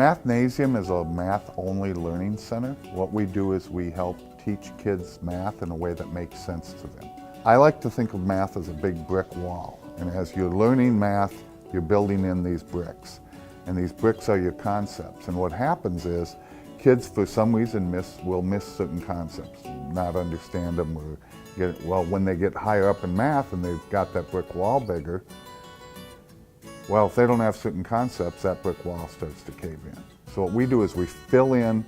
Mathnasium is a math-only learning center. What we do is we help teach kids math in a way that makes sense to them. I like to think of math as a big brick wall, and as you're learning math, you're building in these bricks. And these bricks are your concepts. And what happens is kids, for some reason, will miss certain concepts, not understand them, or when they get higher up in math and they've got that brick wall bigger, well, if they don't have certain concepts, that brick wall starts to cave in. So what we do is we fill in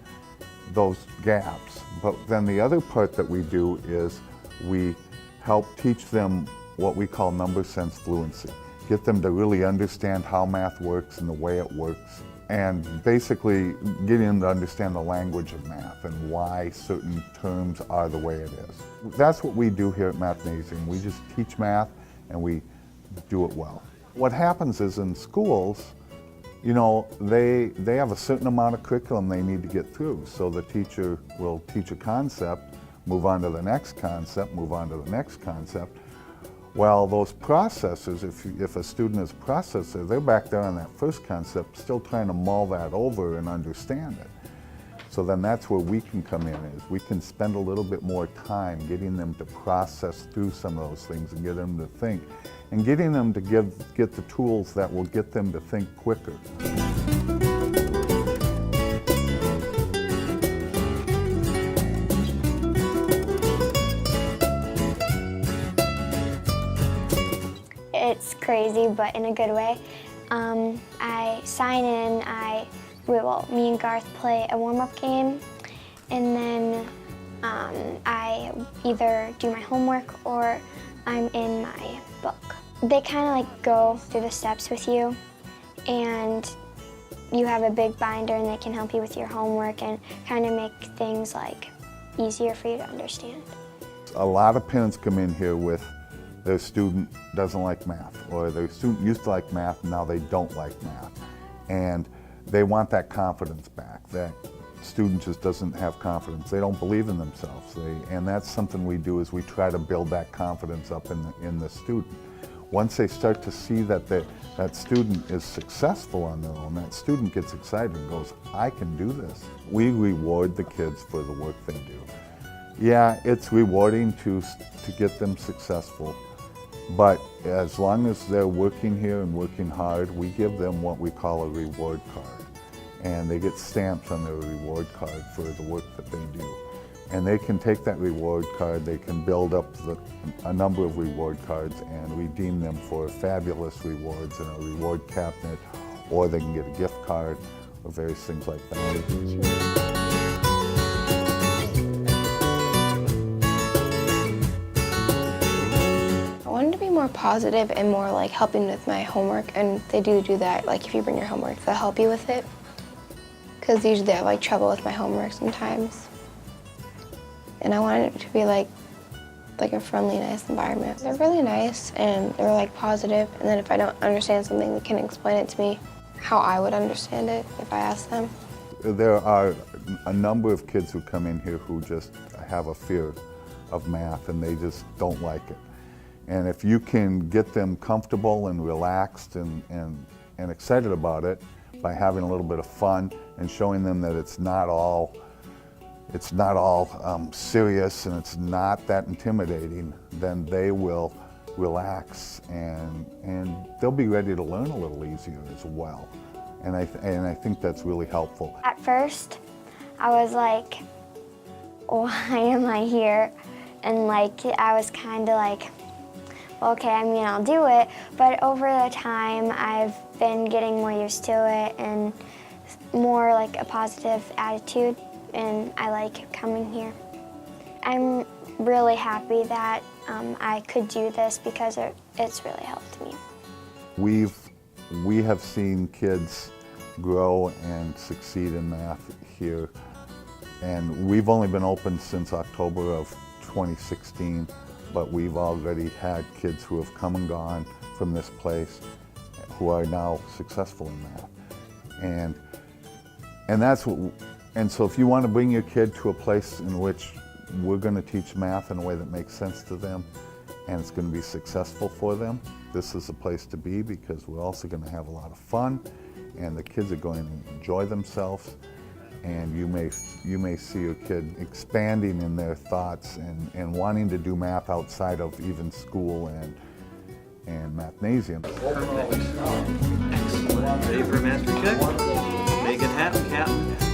those gaps. But then the other part that we do is we help teach them what we call number sense fluency. Get them to really understand how math works and the way it works, and basically getting them to understand the language of math and why certain terms are the way it is. That's what we do here at Mathnasium. We just teach math and we do it well. What happens is in schools, you know, they have a certain amount of curriculum they need to get through. So the teacher will teach a concept, move on to the next concept, move on to the next concept. Well, those processors, if a student is a processor, they're back there on that first concept, still trying to mull that over and understand it. So then that's where we can come in, is we can spend a little bit more time getting them to process through some of those things and get them to think, and getting them to get the tools that will get them to think quicker. It's crazy, but in a good way. I sign in, me and Garth play a warm-up game, and then I either do my homework or I'm in my book. They kind of like go through the steps with you, and you have a big binder and they can help you with your homework and kind of make things like easier for you to understand. A lot of parents come in here with their student doesn't like math, or their student used to like math, now they don't like math. And they want that confidence back. That student just doesn't have confidence. They don't believe in themselves. And that's something we do, is we try to build that confidence up in the student. Once they start to see that that student is successful on their own, that student gets excited and goes, I can do this. We reward the kids for the work they do. Yeah, it's rewarding to get them successful. But as long as they're working here and working hard, we give them what we call a reward card. And they get stamps on their reward card for the work that they do. And they can take that reward card, they can build up a number of reward cards and redeem them for fabulous rewards in a reward cabinet, or they can get a gift card or various things like that. More positive and more like helping with my homework, and they do that, like if you bring your homework, they'll help you with it, because usually I have like trouble with my homework sometimes, and I want it to be like a friendly, nice environment. They're really nice and they're like positive, and then if I don't understand something, they can explain it to me how I would understand it if I asked them. There are a number of kids who come in here who just have a fear of math and they just don't like it. And if you can get them comfortable and relaxed and excited about it by having a little bit of fun and showing them that it's not all serious and it's not that intimidating, then they will relax and they'll be ready to learn a little easier as well. And I think that's really helpful. At first, I was like, why am I here? And like, I was kind of like, okay, I mean, I'll do it, but over the time, I've been getting more used to it and more like a positive attitude, and I like coming here. I'm really happy that I could do this because it's really helped me. We have seen kids grow and succeed in math here, and we've only been open since October of 2016. But we've already had kids who have come and gone from this place who are now successful in math. And so if you want to bring your kid to a place in which we're going to teach math in a way that makes sense to them and it's going to be successful for them, this is a place to be, because we're also going to have a lot of fun and the kids are going to enjoy themselves, and you may see a kid expanding in their thoughts and wanting to do math outside of even school and Mathnasium. Perfect. Excellent. Ready for a mastery check? Yes. Make it happen, Captain.